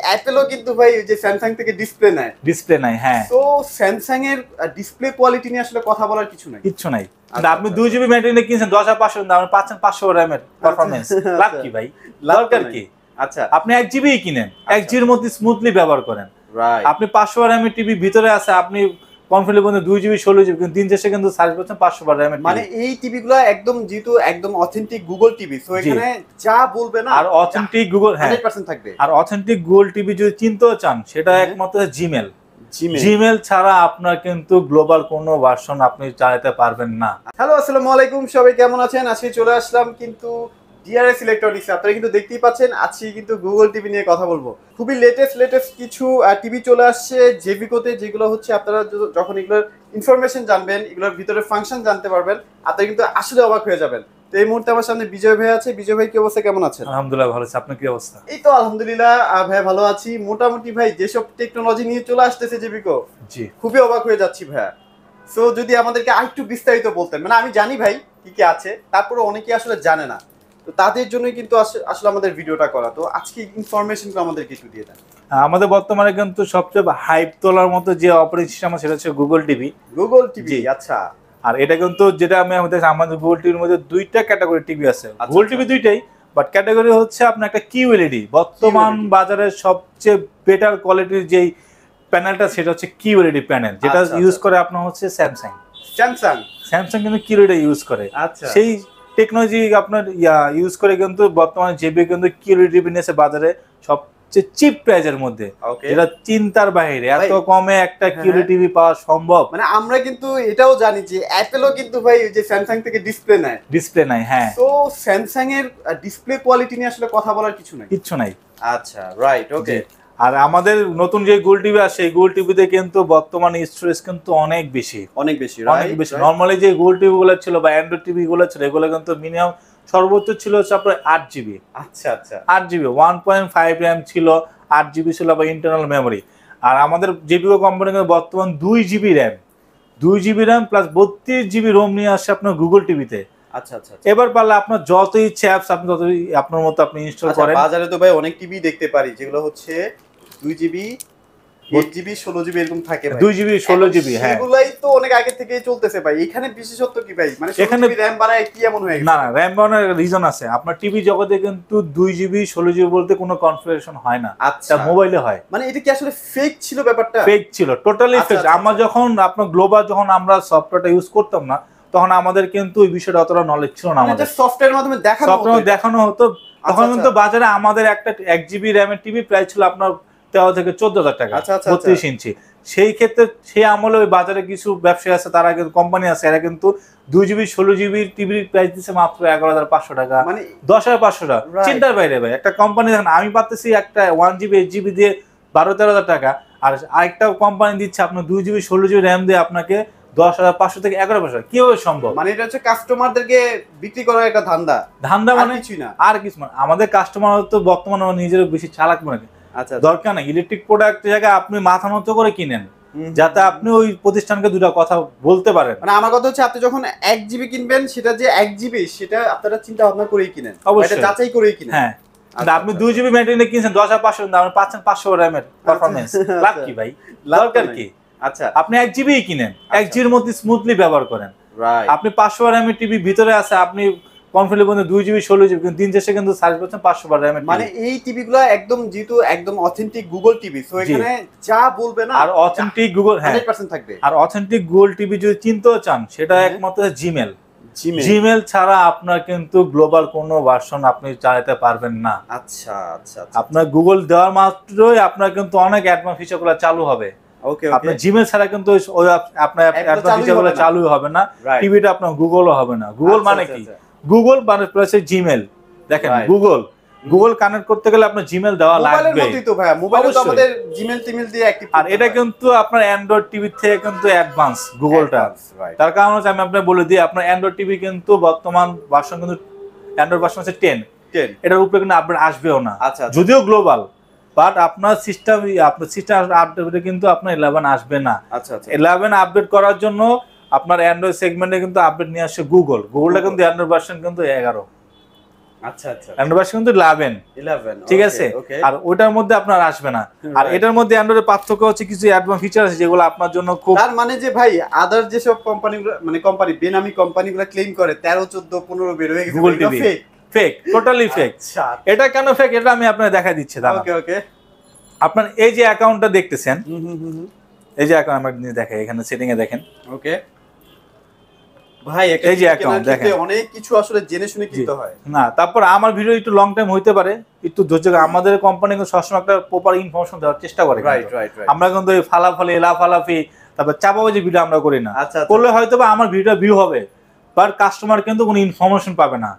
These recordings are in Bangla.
অ্যাপেলও কিন্তু ভাই ওই যে স্যামসাং থেকে ডিসপ্লে নেয় হ্যাঁ। তো স্যামসাং এর ডিসপ্লে কোয়ালিটি নিয়ে আসলে কথা বলার কিছু নাই। আপনি 2 GB ব্যাটারি কিনছেন 10,500 দাম পাচ্ছেন 500 RAM-এর পারফরম্যান্স। লাভ কি ভাই? দরকার কি? আচ্ছা আপনি 1 GB কিনেন, 1 GB এর মধ্যে স্মুথলি ব্যবহার করেন। রাইট। আপনি 500 RAM-এর টিভি ভিতরে আছে, আপনি কনফিডেন্ট বলতে 2 GB 16 GB কিন্তু দিন শেষে কিন্তু সার্চ করছেন 500 RAM-এর। মানে এই টিভিগুলো একদম যেহেতু একদম অথেন্টিক গুগল টিভি, সো এখানে যা বলবে না আর অথেন্টিক গুগল 100% থাকবে। আর অথেন্টিক গুগল টিভি যদি চিনতেও চান সেটা একমাত্র জিমেল ছাড়া আপনার কিন্তু গ্লোবাল কোনো ভার্সন আপনি চালাতে পারবেন না। হ্যালো আসসালামু আলাইকুম, সবাই কেমন আছেন? আজকে চলে আসলাম কিন্তু ডিআরএস ইলেকট্রনিক্স। আপনারা কিন্তু দেখতেই পাচ্ছেন আজকে কিন্তু গুগল টিভি নিয়ে কথা বলবো। খুবই লেটেস্ট কিছু টিভি চলে আসছে জেবিকোতে, যেগুলো হচ্ছে আপনারা যখন এগুলোর ইনফরমেশন জানবেন, এগুলোর ভিতরে ফাংশন জানতে পারবেন, আপনারা কিন্তু আসলে অবাক হয়ে যাবেন। তো এই মুহূর্তে আমার সামনে বিজয় ভাই আছে। বিজয় ভাই কি অবস্থা, কেমন আছেন? আলহামদুলিল্লাহ ভালো আছি, আপনার কি অবস্থা? এই তো আলহামদুলিল্লাহ ভাই ভালো আছি মোটামুটি। ভাই যেসব টেকনোলজি নিয়ে চলে আসতেছে জেবিকো, জি খুবই অবাক হয়ে যাচ্ছি ভাইয়া। সো যদি আমাদেরকে আরেকটু বিস্তারিত বলতেন, মানে আমি জানি ভাই কি কি আছে, তারপরে অনেকে আসলে জানে না, তো তাদের জন্যই কিন্তু আসলে আমাদের ভিডিওটা করা। তো আজকে ইনফরমেশনগুলো আমাদেরকে একটু দিয়ে দেন। আমাদের বর্তমানে কিন্তু সবচেয়ে হাইপ তোলার মতো যে অপারেটিং সিস্টেম সেটা হচ্ছে গুগল টিভি। আচ্ছা। আর এটা কিন্তু যেটা আমাদের গুগল টিভির মধ্যে দুইটা ক্যাটাগরি টিভি আছে। গুগল টিভি দুইটাই, বাট ক্যাটাগরি হচ্ছে আপনার একটা কিউএলইডি। বর্তমান বাজারে সবচেয়ে বেটার কোয়ালিটির যেই প্যানেলটা সেটা হচ্ছে কিউএলইডি প্যানেল, যেটা ইউজ করে আপনার হচ্ছে স্যামসাং কিন্তু কিউএলইডি ইউজ করে। সেই টেকনোলজি আপনার ইউজ করে কিন্তু বর্তমানে জেবি কিন্তু কিউএলইডি টিভি নিয়েছে বাজারে সবচেয়ে চিপ প্রাইজের মধ্যে, যেটা চিন্তার বাইরে এত কমে একটা কিউএলইডি টিভি পাওয়া সম্ভব। মানে আমরা কিন্তু এটাও জানি যে অ্যাপেলও কিন্তু ভাই ওই যে স্যামসাং থেকে ডিসপ্লে নেয় হ্যাঁ। তো স্যামসাং এর ডিসপ্লে কোয়ালিটি নিয়ে আসলে কথা বলার কিছু নাই। আচ্ছা রাইট, ওকে। আর আমাদের নতুন যে গুগল টিভি আছে এই গুগল টিভিতে কিন্তু বর্তমানে স্টোরেজ কিন্তু অনেক বেশি। নরমালি যে গুগল টিভি গুলো ছিল বা অ্যান্ড্রয়েড টিভি গুলো ছিল এগুলো কিন্তু মিনিমাম সর্বোচ্চ ছিল হচ্ছে আপনার 8 GB। আচ্ছা 8 GB 1.5 RAM ছিল, 8 GB ছিল বা ইন্টারনাল মেমোরি। আর আমাদের জেবিকো কোম্পানি কিন্তু বর্তমান 2 GB RAM plus 32 GB ROM নিয়ে আসছে আপনার গুগল টিভিতে। আচ্ছা। এবার পারলে আপনার যত ইচ্ছে অ্যাপস আপনি ততই আপনার মতো আপনি ইনস্টল করেন। বাজারে তো ভাই অনেক টিভি দেখতে পারি যেগুলো হচ্ছে 2 GB 8 GB 16 GB এরকম থাকে ভাই। 2 GB 16 GB হ্যাঁ, এগুলাই তো অনেক আগে থেকেই চলতেছে ভাই। এখানে বিশেষত্ব কি ভাই, মানে এখানে র‍্যাম বাড়ায় কি এমন হয়ে গেছে? না র‍্যাম বাড়ানোর রিজন আছে। আপনার টিভি জগতে কিন্তু 2 GB 16 GB বলতে কোনো কনফিগারেশন হয় না। আচ্ছা মোবাইলে হয়। মানে এটা কি আসলে ফেক ছিল ব্যাপারটা? ফেক ছিল, টোটালি ফেক। আমরা যখন আপনার গ্লোবাল যখন আমরা সফটওয়্যারটা ইউজ করতাম না তখন আমাদের কিন্তু এই বিষয়টা অতটা নলেজ ছিল না। আমাদের সফটওয়্যারের মাধ্যমে দেখানো হতো। তখন কিন্তু বাজারে আমাদের একটা 1 GB RAM এর টিভি প্রাইস ছিল আপনার 13 থেকে 14,000 টাকা 32 ইঞ্চি। সেই ক্ষেত্রে সেই আমলে ওই বাজারে কিছু ব্যবসায়ী আছে, তারা কিন্তু কোম্পানি আছে, এরা কিন্তু 2 GB 16 GB টিভির প্রাইস দিচ্ছে মাত্র 11,500 টাকা, মানে 10,500 টাকা। চিন্তার বাইরে ভাই। একটা কোম্পানি দেখেন, আমি পাচ্ছি একটা 1 GB 8 GB দিয়ে 12-13,000 টাকা, আর আরেকটা কোম্পানি দিচ্ছে আপনার 2 GB 16 GB RAM দিয়ে আপনাকে 10,500 থেকে 11,500। কিভাবে সম্ভব? মানে এটা হচ্ছে কাস্টমারদেরকে বিক্রি করার একটা ধান্দা মানে কিছুই না, আর কিছু না। আমাদের কাস্টমার তো বর্তমানে নিজের বেশি চালাক মনে করে। আচ্ছা দরকার নাই ইলেকট্রিক প্রোডাক্ট জায়গায় আপনি মাথা নত করে কিনেন, যাতে আপনি ওই প্রতিষ্ঠানকে দুটো কথা বলতে পারেন। মানে আমার কথা হচ্ছে আপনি যখন 1 GB কিনবেন, সেটা যে 1 GB সেটা আপনারা চিন্তা ভাবনা করেই কিনেন, এটা যাচাই করেই কিনেন হ্যাঁ। আপনি 2 GB ব্যাটারি কিনছেন 10,500 দাম পাচ্ছেন 500 RAM-এর পারফরম্যান্স। লাভ কি ভাই? দরকার কি? আচ্ছা আপনি 1 GB কিনেন, 1 GB এর মধ্যে স্মুথলি ব্যবহার করেন। আপনি 500 RAM-এর টিভি ভিতরে আছে, আপনি কনফিডেন্ট বলতে 2 GB 16 GB কিন্তু দিন শেষে কিন্তু সার্চ করছেন 500 RAM-এর। মানে এই টিভিগুলো একদম যেহেতু একদম অথেন্টিক গুগল টিভি, সো এখানে যা বলবে না আর অথেন্টিক গুগল 100% থাকবে। আর অথেন্টিক গুগল টিভি যদি চিনতেও চান সেটা একমাত্র জিমেল ছাড়া আপনার কিন্তু গ্লোবাল কোনো ভার্সন আপনি চালাতে পারবেন না। আচ্ছা আপনার গুগল দেওয়ার মাত্রই আপনার কিন্তু অনেক অ্যাডভান্স ফিচারগুলো চালু হবে। আপনার জিমেল ছাড়া কিন্তু ওই আপনার অ্যাডভান্স ফিচারগুলো চালু হবে না, টিভিটা আপনার গুগলও হবে না। গুগল মানে কি? গুগল মানে প্লাস জিমেল। দেখেন গুগল কানেক্ট করতে গেলে আপনার জিমেল দেওয়া লাগবে। মোবাইলের মতই তো ভাই, মোবাইলে তো আমাদের জিমেল টিমেল দিয়ে অ্যাক্টিভ। আর এটা কিন্তু আপনার অ্যান্ড্রয়েড টিভি থেকে কিন্তু অ্যাডভান্স গুগলটা। তার কারণ হচ্ছে আমি আপনাকে বলে দিই, আপনার অ্যান্ড্রয়েড টিভি কিন্তু বর্তমান ভার্সন কিন্তু অ্যান্ড্রয়েড ভার্সন হচ্ছে 10। এটার উপরে কিন্তু আপডেট আসবেও না, যদিও গ্লোবাল, বাট আপনার সিস্টেম আপডেটে কিন্তু আপনার 11 আসবে না। 11 আপডেট করার জন্য আপনার অ্যান্ড্রয়েড সেগমেন্টে কিন্তু আপডেট নিয়ে আসছে গুগলটা কিন্তু অ্যান্ড্রয়েড ভার্সন কিন্তু 11। আচ্ছা আচ্ছা অ্যান্ড্রয়েড ভার্সন কিন্তু 11, 11 ঠিক আছে। আর ওটার মধ্যে আপনার আসবে না। আর এটার মধ্যে অ্যান্ড্রয়েডের পার্থক্য হচ্ছে কিছু অ্যাডভান্স ফিচার আছে যেগুলো আপনার জন্য খুব, তার মানে যে ভাই আদার যেসব কোম্পানিগুলো মানে কোম্পানি বেনামি কোম্পানিগুলো ক্লেম করে 13 14 15 বের হয়ে গেছে Google TV fake, totally fake. আচ্ছা এটা কেন ফেক এটা আমি আপনাকে দেখাই দিচ্ছি। ওকে ওকে আপনার এই যে অ্যাকাউন্টটা দেখতেছেন, এই যে অ্যাকাউন্ট আমরা দেখাই এখানে সেটিং এ দেখেন। ওকে ভাই এই যে অ্যাকাউন্ট দেখেন, অনেক কিছু আসলে জেনে শুনে কিনতে হয় না তারপর আমার ভিডিও একটু লং টাইম হইতে পারে, একটু ধৈর্য, আমাদের কোম্পানি কিন্তু সবসময় একটা প্রপার ইনফরমেশন দেওয়ার চেষ্টা করে। রাইট রাইট রাইট আমরা কিন্তু এই ফালাফালি লাফালাফি তারপর চাপাবাজি ভিডিও আমরা করি না। আচ্ছা করলে হয়তো বা আমার ভিডিও ভিউ হবে, বাট কাস্টমার কিন্তু কোনো ইনফরমেশন পাবে না।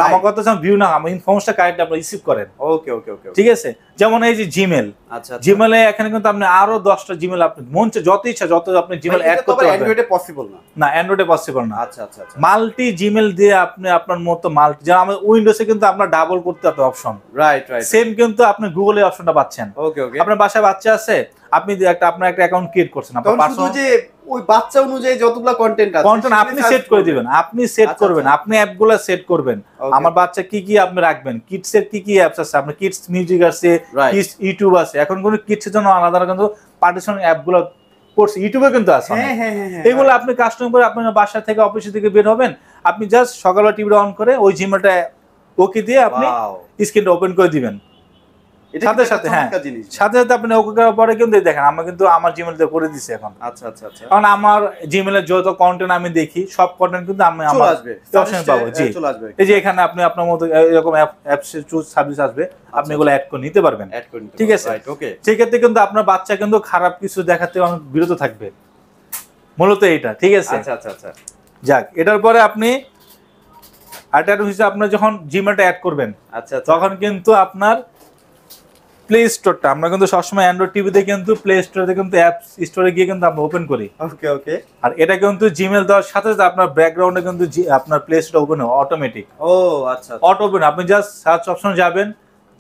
আমার কথা হচ্ছে ভিউ না, আমার ইনফরমেশনটা কারেক্ট আপনি রিসিভ করেন। ওকে ওকে ওকে ঠিক আছে। যেমন এই যে জিমেল, আচ্ছা জিমেলে এখানে কিন্তু আপনি আরো 10টা জিমেল আপনি মন চায় যত ইচ্ছা যত আপনি জিমেল অ্যাড করতে পারবেন। অ্যান্ড্রয়েডে পসিবল না, না অ্যান্ড্রয়েডে পসিবল না। আচ্ছা আচ্ছা আচ্ছা মাল্টি জিমেল দিয়ে আপনি আপনার মতো মাল্টি, যেমন আমাদের উইন্ডোজে কিন্তু আপনার ডাবল করতে হবে অপশন, রাইট রাইট সেম কিন্তু আপনি গুগলে অপশনটা পাচ্ছেন। ওকে ওকে আপনার বাসায় বাচ্চা আছে, আপনি আপনার একটা অ্যাকাউন্ট ক্রিয়েট করছেন, আপনার তখন শুধু পার্সোনাল যে ওই বাচ্চা অনুযায়ী যতগুলা কন্টেন্ট আছে কন্টেন্ট আপনি সেট করে দিবেন, আপনি সেট আচ্ছা, করবেন, আচ্ছা। আপনি অ্যাপগুলো সেট করবেন। Okay. আমার বাচ্চা কি কি আপনি রাখবেন, কিডস এর কি কি অ্যাপস আছে, আপনার কিডস মিউজিক আছে, Right. কিডস ইউটিউব আছে। এখন কোনো কিডস এর জন্য আলাদা কিন্তু পার্টিশন অ্যাপগুলো করছে, ইউটিউবে কিন্তু আছে অনেক। হ্যাঁ হ্যাঁ হ্যাঁ হ্যাঁ এগুলো আপনি কাস্টম করে আপনার বাসা থেকে অফিস থেকে বের হবেন, আপনি জাস্ট সকালে টিভিটা অন করে ওই জিমেলটা ওকে দিয়ে আপনি Wow. স্ক্রিনটা ওপেন করে দিবেন। এটা সাথে কিন্তু সাথে একটা হ্যাঁ, চমৎকার জিনিস। সাথে সাথে আপনি ওকে করার পরে কিন্তু দেখেন আমরা কিন্তু আমার জিমেল দিয়ে করে দিছি এখন। আচ্ছা আচ্ছা আচ্ছা কারণ আমার জিমেলের যত কন্টেন্ট আমি দেখি সব কন্টেন্ট কিন্তু আমি চলে আমার আসবে অপশন পাবো। জি চলে আসবে এই যে এখানে আপনি আপনার মতো এরকম অ্যাপস চুজ সার্ভিস আসবে, আপনি এগুলো অ্যাড করে নিতে পারবেন। অ্যাড করে নিতে ঠিক আছে। রাইট ওকে সেক্ষেত্রে কিন্তু আপনার বাচ্চা কিন্তু খারাপ কিছু দেখাতে অনেক বিরত থাকবে, মূলত এইটা। ঠিক আছে। আচ্ছা আচ্ছা আচ্ছা যাক, এটার পরে আপনি আরেকটা হিসেবে আপনার যখন জিমেলটা অ্যাড করবেন আচ্ছা তখন কিন্তু আপনার প্লে স্টোরটা, আমরা কিন্তু সবসময় অ্যান্ড্রয়েড টিভিতে কিন্তু প্লে স্টোরে কিন্তু অ্যাপস স্টোরে গিয়ে কিন্তু আমরা ওপেন করি। ওকে ওকে আর এটা কিন্তু জিমেল দেওয়ার সাথে সাথে আপনার ব্যাকগ্রাউন্ডে কিন্তু আপনার প্লে স্টোর ওপেন হয় অটোমেটিক, ও আচ্ছা অটো ওপেন। আপনি জাস্ট সার্চ অপশনে যাবেন,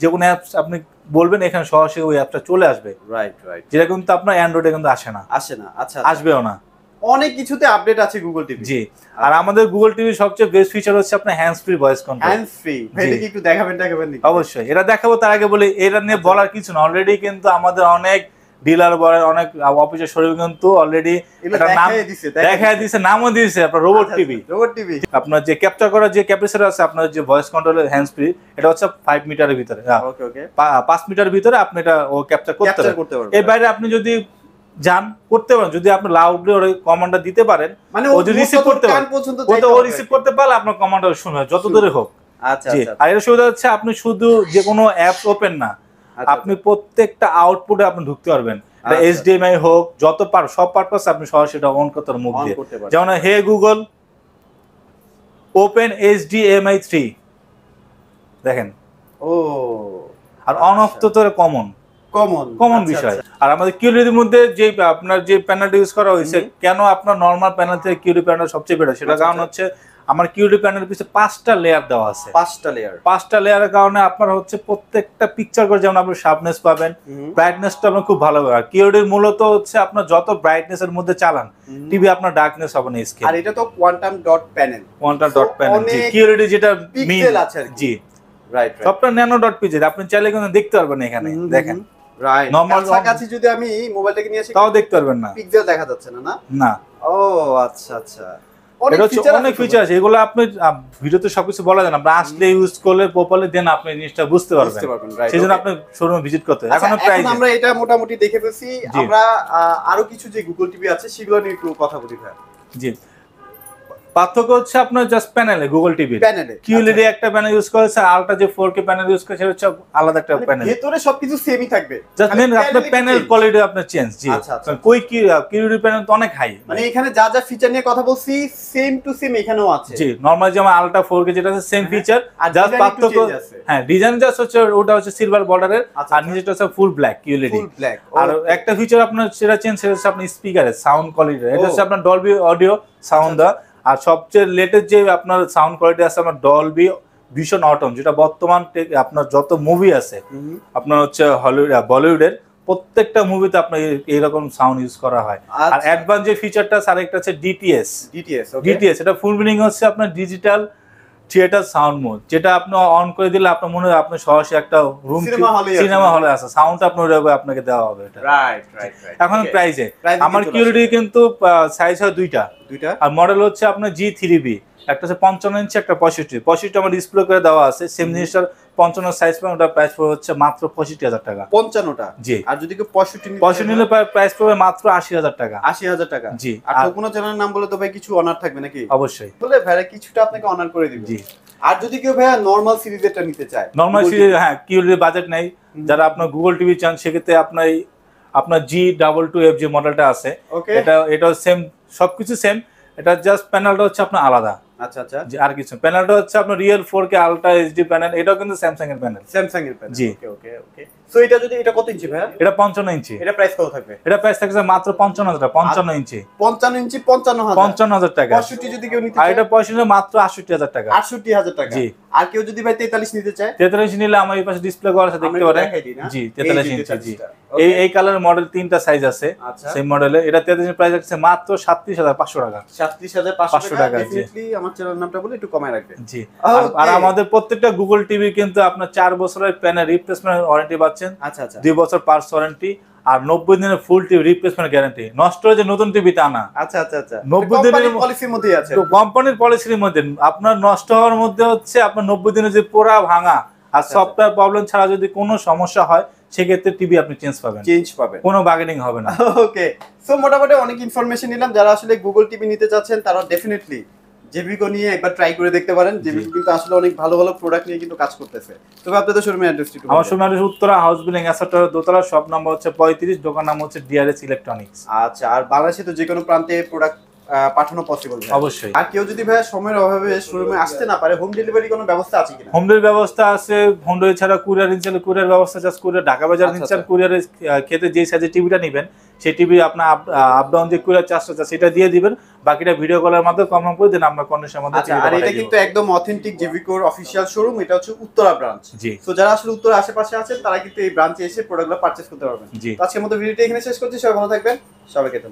যে কোনো অ্যাপস আপনি বলবেন, এখানে সরাসরি ওই অ্যাপটা চলে আসবে, রাইট রাইট যেটা কিন্তু আপনার অ্যান্ড্রয়েডে কিন্তু আসে না, আসে না আচ্ছা আসবেও না। অনেক কিছুতে আপডেট আছে গুগল টিভি জি। আর আমাদের গুগল টিভির সবচেয়ে বেস্ট ফিচার হচ্ছে আপনার hands free voice control. Hands free এটা কি একটু দেখাবেন নাকি? অবশ্যই এটা দেখাবো, তার আগে বলি এটা নিয়ে বলার কিছু না, অলরেডি কিন্তু আমাদের অনেক ডিলার বলেন, অনেক অফিসের শোরুম কিন্তু অলরেডি এটা নাম দেখায় দিয়েছে, নামও দিয়েছে আপনার রোবট টিভি। রোবট টিভি আপনার যে ক্যাপচার করার যে ক্যাপাসিটি আছে, আপনার যে ভয়েস কন্ট্রোলের হ্যান্ডস ফ্রি, এটা হচ্ছে 5 মিটারের ভিতরে, ওকে ওকে 5 মিটার ভিতরে আপনি এটা ও ক্যাপচার করতে পারবেন। এর বাইরে আপনি যদি যান করতে পারেন, যদি আপনি লাউডলি ওর কমান্ডটা দিতে পারেন, মানে ও যদি রিসিভ করতে পারে, ও রিসিভ করতে পারলে আপনার কমান্ডটা শুনবে যত দূরে হোক। আচ্ছা জি। আচ্ছা আর এর সুবিধা হচ্ছে আপনি শুধু যে কোনো অ্যাপস ওপেন না, আপনি প্রত্যেকটা আউটপুটে আপনি ঢুকতে পারবেন। এটা HDMI হোক, যত সব পারপাস আপনি সরাসরি এটা অন করতে পারেন মুখ দিয়ে। যেমন হে গুগল ওপেন HDMI 3 দেখেন, ও আর অন অফ তো কমন কমন বিষয়। আর আমাদের কিউরিটির মধ্যে যে আপনার যে প্যানেলটা ইউজ করা হয়েছে, কেন আপনার নরমাল প্যানেল থেকে কিউরি প্যানেল সবচেয়ে বেটার, সেটা কারণ হচ্ছে আমার কিউরি প্যানেলের পিছনে 5টা লেয়ার দেওয়া আছে। 5টা লেয়ারের কারণে আপনার হচ্ছে প্রত্যেকটা পিকচার করে যেমন আপনি শার্পনেস পাবেন, ব্রাইটনেসটা আপনার খুব ভালো হবে। আর কিউরির মূলত হচ্ছে আপনার যত ব্রাইটনেস এর মধ্যে চালান টিভি, আপনার ডার্কনেস হবে না স্ক্রিন। আর এটা তো কোয়ান্টাম ডট প্যানেল জি, কিউরিটি যেটা পিক্সেল আছে আর কি। জি রাইট সবটা ন্যানো ডট পিক্সেল, আপনি চাইলে কিন্তু দেখতে পারবেন এখানে দেখেন। রাইট নরমাল কাছাকাছি যদি আমি মোবাইলটাকে নিয়ে আসি তাও দেখতে পারবেন না, পিক্সেল দেখা যাচ্ছে না না। ও আচ্ছা আচ্ছা এটা হচ্ছে অনেক ফিচার আছে, এগুলো আপনি ভিডিওতে সবকিছু বলা যায় না, আপনি আসলে ইউজ করলে প্রপারলি দেন আপনি জিনিসটা বুঝতে পারবেন। সেজন্য আপনি শোরুমে ভিজিট করতে হবে। এখন প্রাইস আমরা এটা মোটামুটি দেখে ফেলছি, আমরা আরো কিছু যে গুগল টিভি আছে সেগুলো নিয়ে একটু কথা বলি ভাই। জি, পার্থক্য হচ্ছে আপনার জাস্ট প্যানেলে গুগল টিভি প্যানেলে কিউএলইডি একটা প্যানেল ইউজ করেছে, আলট্রা যে 4K প্যানেল ইউজ করেছে হচ্ছে আলাদা একটা প্যানেল, ভিতরে সবকিছু সেমই থাকবে, জাস্ট আপনার প্যানেল কোয়ালিটি আপনার চেঞ্জ। জি, কই কিউএলইডি প্যানেল তো অনেক হাই, মানে এখানে যা যা ফিচার নিয়ে কথা বলছি সেম টু সেম এখানেও আছে। জি, নরমাল যেমন আলট্রা 4K যেটা আছে সেম ফিচার, আর জাস্ট পার্থক্য হ্যাঁ ডিজাইন জাস্ট হচ্ছে ওটা হচ্ছে সিলভার বর্ডারের, আর নিচেটা হচ্ছে ফুল ব্ল্যাক কিউএলইডি। আর একটা ফিচার আপনার সেটা চেঞ্জ সেটা আপনার স্পিকারের সাউন্ড কোয়ালিটি, এটা হচ্ছে আপনার ডলবি অডিও সাউন্ড দা। আর সবচেয়ে লেটেস্ট যে আপনার সাউন্ড কোয়ালিটি আছে আমার ডলবি ভিশন অটম, যেটা বর্তমান আপনার যত মুভি আছে আপনার হচ্ছে হলিউড বলিউডের প্রত্যেকটা মুভিতে আপনার এইরকম সাউন্ড ইউজ করা হয়। আর অ্যাডভান্স যে ফিচারটা আছে আরেকটা আছে ডিটিএস। এটা ফুল মিনিং হচ্ছে আপনার ডিজিটাল থিয়েটার সাউন্ড মোড, যেটা আপনি অন করে দিলে আপনার মনে হয় আপনি সরাসরি একটা রুম সিনেমা হলে আছে, সাউন্ড আপনার আপনাকে দেওয়া হবে এটা। রাইট। এখন প্রাইজে আমার কিউরিটি কিন্তু সাইজ হয় দুইটা, আর মডেল হচ্ছে আপনার G3B, একটা হচ্ছে 55 ইঞ্চি, একটা 65 আমার ডিসপ্লে করে দেওয়া আছে। সেম জিনিসটার 55 সাইজ পাবেন, ওটা প্রাইস পড়বে হচ্ছে মাত্র 65,000 টাকা। 55টা? জি। আর যদি কেউ 65 নিলে প্রাইস পড়বে মাত্র 80,000 টাকা। 80,000 টাকা? জি। আর কোনো চ্যানেলের নাম বলে তো ভাই কিছু অনার থাকবে নাকি? অবশ্যই বলে ভাইরা কিছুটা আপনাকে অনার করে দিবে। জি। আর যদি কেউ ভাইয়া নরমাল সিরিজেরটা নিতে চায়, নরমাল সিরিজ, হ্যাঁ, কিউরিটি বাজেট নাই, যারা আপনার গুগল টিভি চান সেক্ষেত্রে আপনার G22F যে মডেলটা আছে, এটা সেম, সবকিছু সেম, এটা জাস্ট প্যানেলটা হচ্ছে আপনার আলাদা। আচ্ছা। আর কিছু প্যানেলটা হচ্ছে আপনার real 4K ultra HD panel, এটাও কিন্তু স্যামসাং এর প্যানেল। জি। ওকে। সো এটা যদি, এটা কত ইঞ্চি ভাইয়া? এটা 55 ইঞ্চি। এটা প্রাইস কত থাকবে? এটা প্রাইস থাকছে মাত্র 55,000 টাকা। 55 ইঞ্চি 55,000 টাকা। 65 যদি কেউ নিতে আর চায়, এটা 65 মাত্র 68,000 টাকা। 68,000 টাকা। জি। আর কেউ যদি ভাই 43 নিতে চায়? 43 নিলে আমার এই পাশে ডিসপ্লে করা আছে, দেখতে পারেন। জি, 43 ইঞ্চি। জি। এই কালারের মডেল 3টা সাইজ আছে সেম মডেলে। এটা 43 এর প্রাইস আছে মাত্র 37,500 টাকা। 37,500 টাকা। জি। ডেফিনেটলি আমার চ্যানেল নামটা বলে একটু কমায় রাখবেন। জি। আর আমাদের প্রত্যেকটা গুগল টিভি কিন্তু আপনার 4 বছরের প্যানেল রিপ্লেসমেন্ট ওয়ারেন্টি পাচ্ছেন। আচ্ছা। 2 বছর পার্টস ওয়ারেন্টি, আর 90 দিনের ফুল টিভি রিপ্লেসমেন্ট গ্যারান্টি। নষ্ট হয়ে যে নতুন টিভি তা না। আচ্ছা। 90 দিনের পলিসির মধ্যেই আছে। তো কোম্পানির পলিসির মধ্যে আপনার নষ্ট হওয়ার মধ্যে হচ্ছে আপনার 90 দিনের যে পোড়া ভাঙা আর সফটওয়্যার প্রবলেম ছাড়া যদি কোনো সমস্যা হয় সেক্ষেত্রে টিভি আপনি চেঞ্জ পাবেন, কোনো বার্গেনিং হবে না। ওকে। সো মোটামুটি অনেক ইনফরমেশন নিলাম। যারা আসলে গুগল টিভি নিতে চাচ্ছেন তারা ডেফিনেটলি জেভিকো নিয়ে একবার ট্রাই করে দেখতে পারেন। জেভিকো কিন্তু আসলে অনেক ভালো প্রোডাক্ট নিয়ে কিন্তু কাজ করতেছে। তবে আপনাদের শোরুমের অ্যাড্রেসটি একটু। আমার শোরুমের অ্যাড্রেস উত্তরা হাউস বিল্ডিং এসআরটার দোতলা, শপ নাম্বার হচ্ছে 35, দোকান নাম হচ্ছে ডিআরএস ইলেকট্রনিক্স। আচ্ছা। আর বাংলাদেশে তো যে কোনো প্রান্তে প্রোডাক্ট পাঠানো পসিবল? অবশ্যই। আর কেউ যদি ভাই সময়ের অভাবে শোরুমে আসতে না পারে, হোম ডেলিভারি কোনো ব্যবস্থা আছে কিনা? হোম ডেলিভারি ব্যবস্থা আছে। হোম ডেলিভারি ছাড়া কুরিয়ার ইনস্টল, কুরিয়ার ব্যবস্থা জাস্ট কুরিয়ার ঢাকা বাজার ইনস্টল, কুরিয়ারের ক্ষেত্রে যে সাইজের টিভিটা নেবেন সেই টিভি আপনার আপ ডাউন যে কুরিয়ার চার্জটা সেটা দিয়ে দিবেন, বাকিটা ভিডিও কলের মাধ্যমে কনফার্ম করে দেন, আমরা কন্ডিশনের মধ্যে টিভি পাঠিয়ে দেব। আর এটা কিন্তু একদম অথেন্টিক জেভিকোর অফিশিয়াল শোরুম। এটা হচ্ছে উত্তরা ব্রাঞ্চ। জি। সো যারা আসলে উত্তরা আশেপাশে আছেন তারা কিন্তু এই ব্রাঞ্চে এসে প্রোডাক্টগুলো পারচেজ করতে পারবেন। তো আজকের মতো ভিডিওটা এখানে শেষ করছি। সবাই ভালো থাকবেন, সবাইকে